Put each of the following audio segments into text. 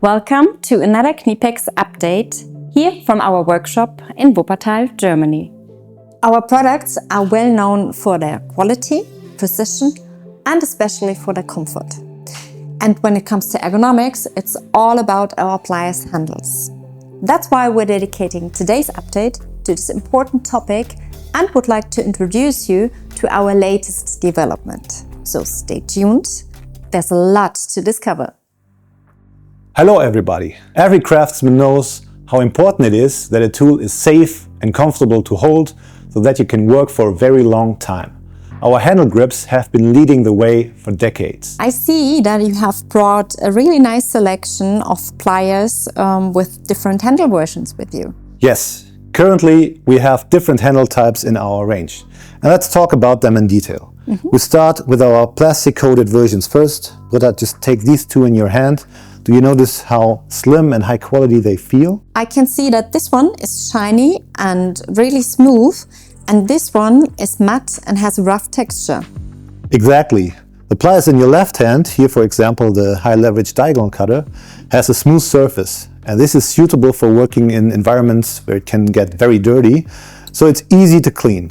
Welcome to another KNIPEX update here from our workshop in Wuppertal, Germany. Our products are well known for their quality, precision and especially for their comfort. And when it comes to ergonomics, it's all about our pliers handles. That's why we're dedicating today's update to this important topic and would like to introduce you to our latest development. So stay tuned, there's a lot to discover. Hello everybody! Every craftsman knows how important it is that a tool is safe and comfortable to hold so that you can work for a very long time. Our handle grips have been leading the way for decades. I see that you have brought a really nice selection of pliers with different handle versions with you. Yes, currently we have different handle types in our range. And let's talk about them in detail. We start with our plastic-coated versions first. Britta, just take these two in your hand. Do you notice how slim and high quality they feel? I can see that this one is shiny and really smooth, and this one is matte and has a rough texture. Exactly. The pliers in your left hand, here for example the high leverage diagonal cutter, has a smooth surface, and this is suitable for working in environments where it can get very dirty, so it's easy to clean.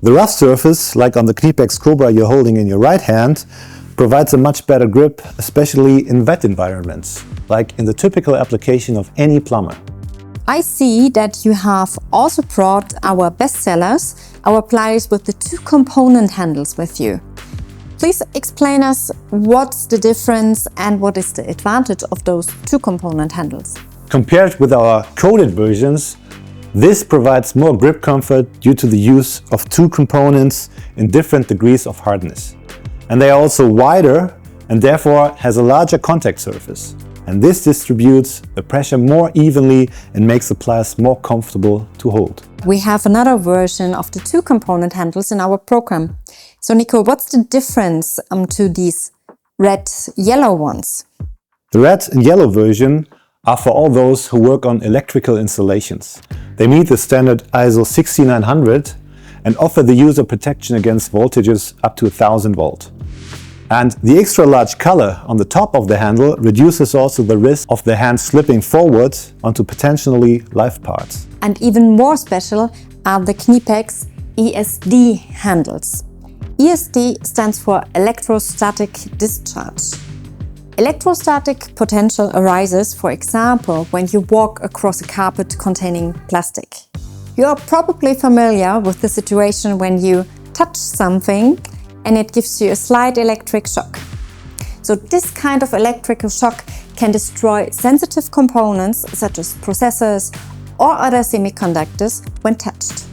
The rough surface, like on the KNIPEX Cobra you're holding in your right hand, provides a much better grip, especially in wet environments, like in the typical application of any plumber. I see that you have also brought our best sellers, our pliers with the two-component handles with you. Please explain us what's the difference and what is the advantage of those two-component handles. Compared with our coated versions, this provides more grip comfort due to the use of two components in different degrees of hardness. And they are also wider and therefore has a larger contact surface. And this distributes the pressure more evenly and makes the pliers more comfortable to hold. We have another version of the two-component handles in our program. So Nico, what's the difference to these red-yellow ones? The red and yellow version are for all those who work on electrical installations. They meet the standard ISO 16900 and offer the user protection against voltages up to 1000 volt. And the extra large color on the top of the handle reduces also the risk of the hand slipping forward onto potentially live parts. And even more special are the KNIPEX ESD handles. ESD stands for electrostatic discharge. Electrostatic potential arises, for example, when you walk across a carpet containing plastic. You are probably familiar with the situation when you touch something and it gives you a slight electric shock. So this kind of electrical shock can destroy sensitive components such as processors or other semiconductors when touched.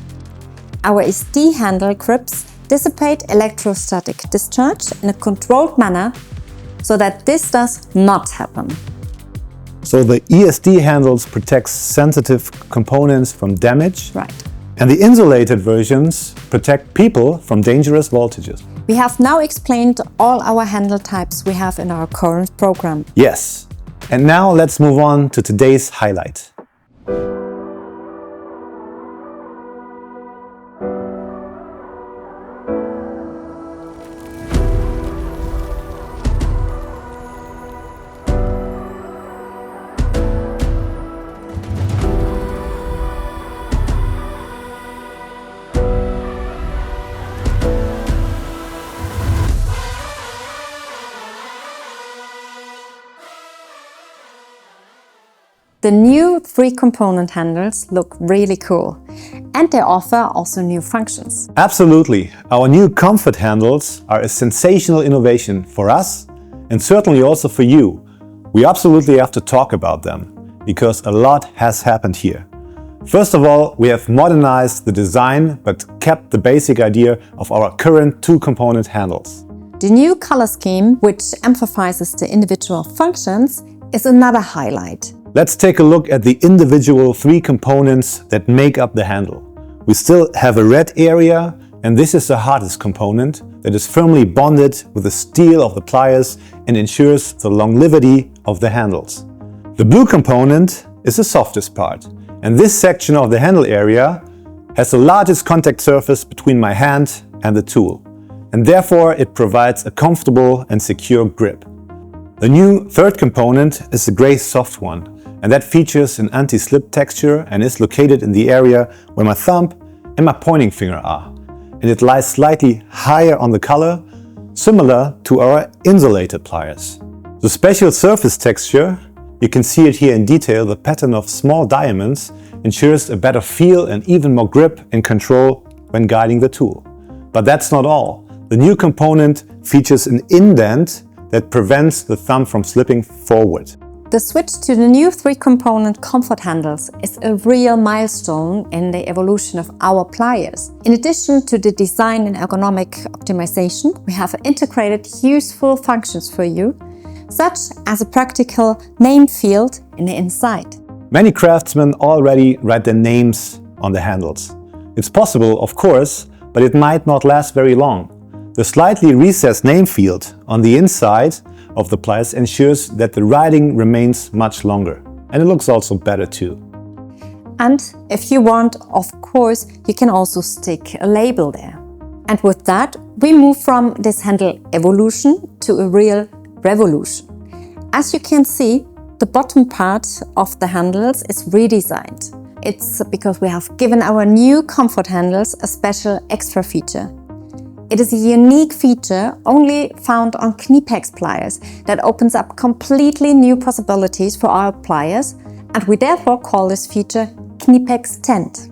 Our ESD handle grips dissipate electrostatic discharge in a controlled manner so that this does not happen. So the ESD handles protect sensitive components from damage. Right. And the insulated versions protect people from dangerous voltages. We have now explained all our handle types we have in our current program. Yes. And now let's move on to today's highlight. The new three-component handles look really cool, and they offer also new functions. Absolutely. Our new comfort handles are a sensational innovation for us and certainly also for you. We absolutely have to talk about them because a lot has happened here. First of all, we have modernized the design but kept the basic idea of our current two-component handles. The new color scheme, which emphasizes the individual functions, is another highlight. Let's take a look at the individual three components that make up the handle. We still have a red area, and this is the hardest component that is firmly bonded with the steel of the pliers and ensures the longevity of the handles. The blue component is the softest part, and this section of the handle area has the largest contact surface between my hand and the tool, and therefore it provides a comfortable and secure grip. The new third component is the gray soft one, and that features an anti-slip texture and is located in the area where my thumb and my pointing finger are. And it lies slightly higher on the collar, similar to our insulated pliers. The special surface texture, you can see it here in detail, the pattern of small diamonds ensures a better feel and even more grip and control when guiding the tool. But that's not all. The new component features an indent that prevents the thumb from slipping forward. The switch to the new 3-component comfort handles is a real milestone in the evolution of our pliers. In addition to the design and ergonomic optimization, we have integrated useful functions for you, such as a practical name field in the inside. Many craftsmen already write their names on the handles. It's possible, of course, but it might not last very long. The slightly recessed name field on the inside of the pliers ensures that the writing remains much longer, and it looks also better too. And if you want, of course, you can also stick a label there. And with that, we move from this handle evolution to a real revolution. As you can see, the bottom part of the handles is redesigned. It's because we have given our new comfort handles a special extra feature. It is a unique feature only found on KNIPEX pliers that opens up completely new possibilities for our pliers, and we therefore call this feature KNIPEX Tent.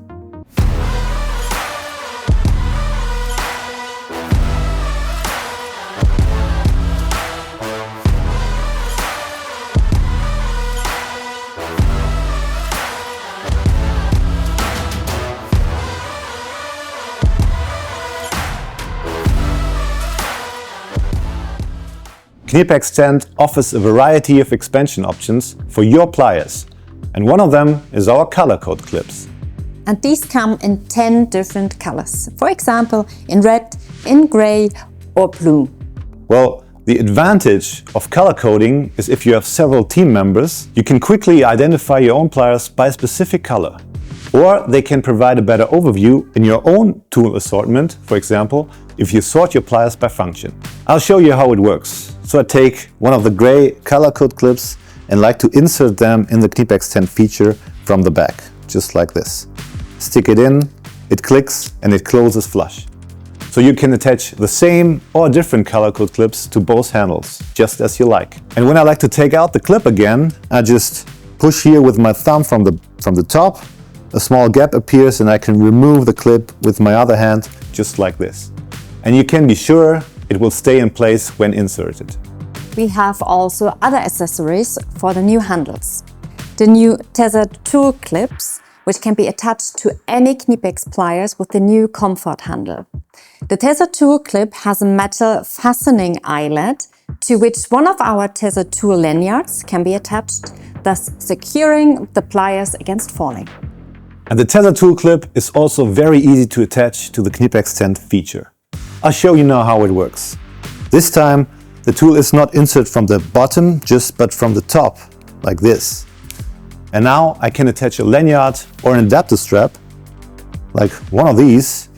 KNIPEX Tent offers a variety of expansion options for your pliers, and one of them is our color code clips. And these come in 10 different colors, for example in red, in gray or blue. Well, the advantage of color coding is if you have several team members, you can quickly identify your own pliers by a specific color. Or they can provide a better overview in your own tool assortment, for example, if you sort your pliers by function. I'll show you how it works. So I take one of the gray color code clips and like to insert them in the KNIPEX Tent feature from the back, just like this. Stick it in, it clicks and it closes flush. So you can attach the same or different color code clips to both handles, just as you like. And when I like to take out the clip again, I just push here with my thumb from the top. A small gap appears and I can remove the clip with my other hand, just like this. And you can be sure it will stay in place when inserted. We have also other accessories for the new handles. The new tethered tool clips, which can be attached to any KNIPEX pliers with the new comfort handle. The tethered tool clip has a metal fastening eyelet to which one of our tethered tool lanyards can be attached, thus securing the pliers against falling. And the tether tool clip is also very easy to attach to the KNIPEX Tent feature. I'll show you now how it works. This time the tool is not inserted from the bottom, but from the top, like this. And now I can attach a lanyard or an adapter strap, like one of these,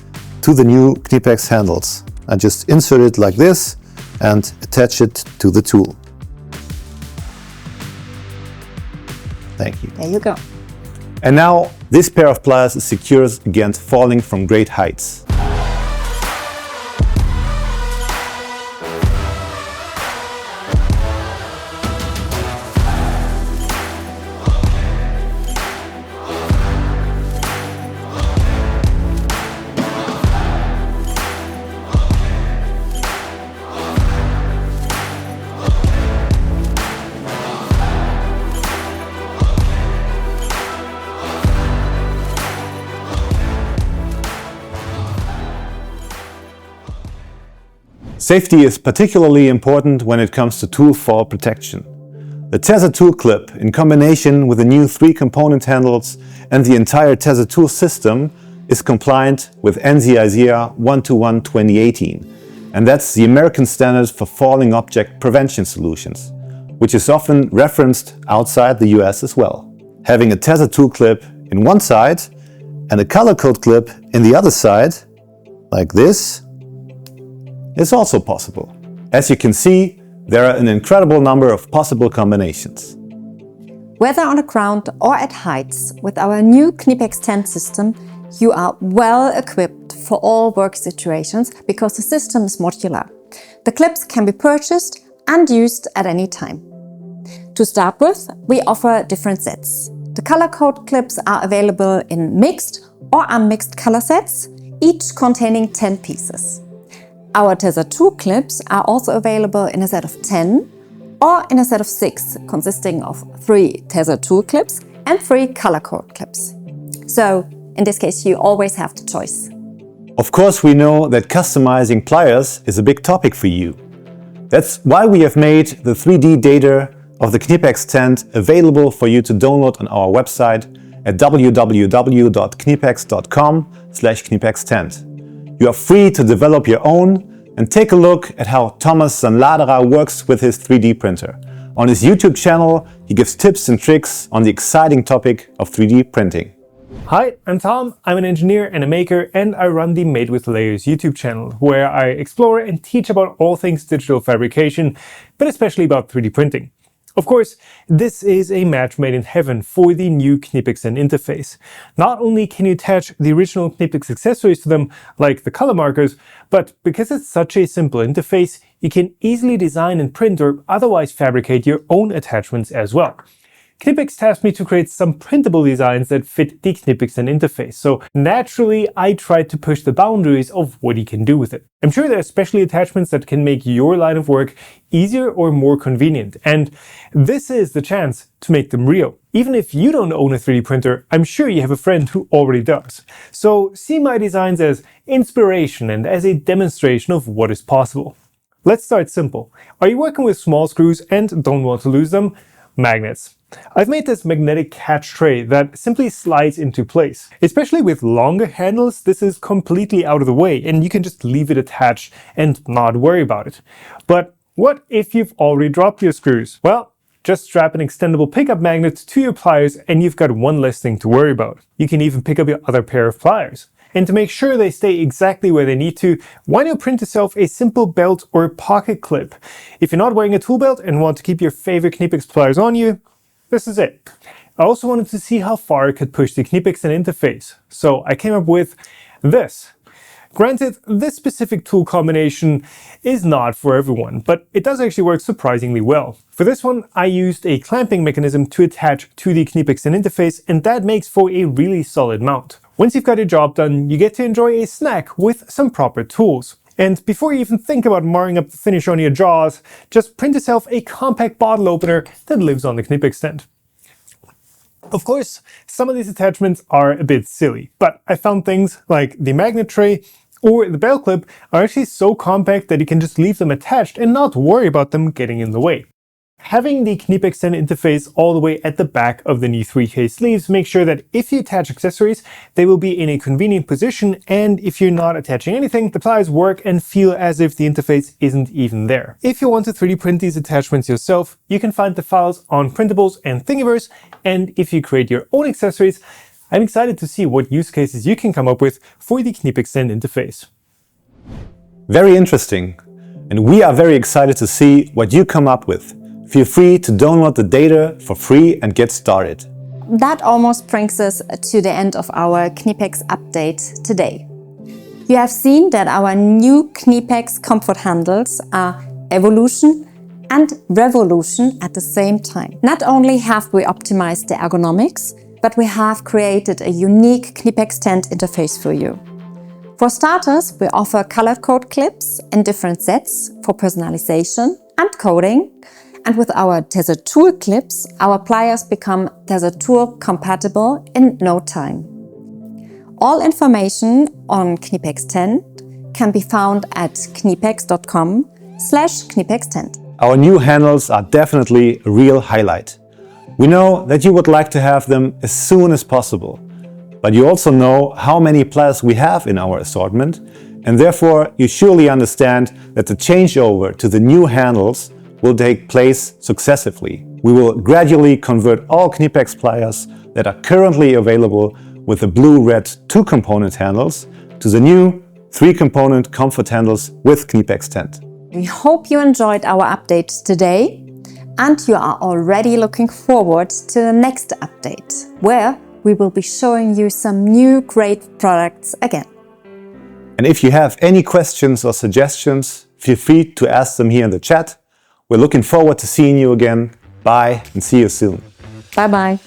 to the new KNIPEX handles. I just insert it like this and attach it to the tool. Thank you. There you go. And now this pair of pliers is secure against falling from great heights. Safety is particularly important when it comes to tool fall protection. The tether tool clip, in combination with the new 3-component handles and the entire tether tool system, is compliant with NCISEA 121-2018, and that's the American standard for falling object prevention solutions, which is often referenced outside the US as well. Having a tether tool clip in one side and a color code clip in the other side, like this, is also possible. As you can see, There are an incredible number of possible combinations. Whether on the ground or at heights, with our new KNIPEX tent system, you are well equipped for all work situations because the system is modular. The clips can be purchased and used at any time. To start with, we offer different sets. The color code clips are available in mixed or unmixed color sets, each containing 10 pieces. Our Tether 2 clips are also available in a set of 10 or in a set of 6, consisting of 3 Tether 2 clips and 3 color code clips. So, in this case, you always have the choice. Of course, we know that customizing pliers is a big topic for you. That's why we have made the 3D data of the KNIPEX tent available for you to download on our website at www.knipex.com/knipextent. You are free to develop your own and take a look at how Thomas Sanladerer works with his 3D printer. On his YouTube channel, he gives tips and tricks on the exciting topic of 3D printing. Hi, I'm Tom. I'm an engineer and a maker, and I run the Made with Layers YouTube channel, where I explore and teach about all things digital fabrication, but especially about 3D printing. Of course, this is a match made in heaven for the new KNIPEX interface. Not only can you attach the original KNIPEX accessories to them, like the color markers, but because it's such a simple interface, you can easily design and print or otherwise fabricate your own attachments as well. KNIPEX tasked me to create some printable designs that fit the KNIPEX interface, so naturally I tried to push the boundaries of what you can do with it. I'm sure there are special attachments that can make your line of work easier or more convenient, and this is the chance to make them real. Even if you don't own a 3D printer, I'm sure you have a friend who already does. So see my designs as inspiration and as a demonstration of what is possible. Let's start simple. Are you working with small screws and don't want to lose them? Magnets. I've made this magnetic catch tray that simply slides into place. Especially with longer handles, this is completely out of the way and you can just leave it attached and not worry about it. But what if you've already dropped your screws? Well, just strap an extendable pickup magnet to your pliers and you've got one less thing to worry about. You can even pick up your other pair of pliers. And to make sure they stay exactly where they need to, why not print yourself a simple belt or pocket clip? If you're not wearing a tool belt and want to keep your favorite KNIPEX pliers on you, this is it. I also wanted to see how far I could push the KNIPEX interface, so I came up with this. Granted, this specific tool combination is not for everyone, but it does actually work surprisingly well. For this one, I used a clamping mechanism to attach to the KNIPEX interface, and that makes for a really solid mount. Once you've got your job done, you get to enjoy a snack with some proper tools. And before you even think about marring up the finish on your jaws, just print yourself a compact bottle opener that lives on the KNIPEX tent. Of course, some of these attachments are a bit silly, but I found things like the magnet tray or the belt clip are actually so compact that you can just leave them attached and not worry about them getting in the way. Having the KNIPEX interface all the way at the back of the new 3K sleeves makes sure that if you attach accessories, they will be in a convenient position, and if you're not attaching anything, the pliers work and feel as if the interface isn't even there. If you want to 3D print these attachments yourself, you can find the files on Printables and Thingiverse, and if you create your own accessories, I'm excited to see what use cases you can come up with for the KNIPEX interface. Very interesting, and we are very excited to see what you come up with. Feel free to download the data for free and get started. That almost brings us to the end of our KNIPEX update today. You have seen that our new KNIPEX comfort handles are evolution and revolution at the same time. Not only have we optimized the ergonomics, but we have created a unique KNIPEX tent interface for you. For starters, we offer color code clips in different sets for personalization and coding. And with our Tether Tool clips, our pliers become Tether Tool compatible in no time. All information on KNIPEX tent can be found at knipex.com/knipextent. Our new handles are definitely a real highlight. We know that you would like to have them as soon as possible, but you also know how many pliers we have in our assortment, and therefore you surely understand that the changeover to the new handles will take place successively. We will gradually convert all KNIPEX pliers that are currently available with the blue-red 2-component handles to the new 3-component comfort handles with KNIPEX tent. We hope you enjoyed our update today and you are already looking forward to the next update, where we will be showing you some new great products again. And if you have any questions or suggestions, feel free to ask them here in the chat. We're looking forward to seeing you again. Bye and see you soon. Bye bye.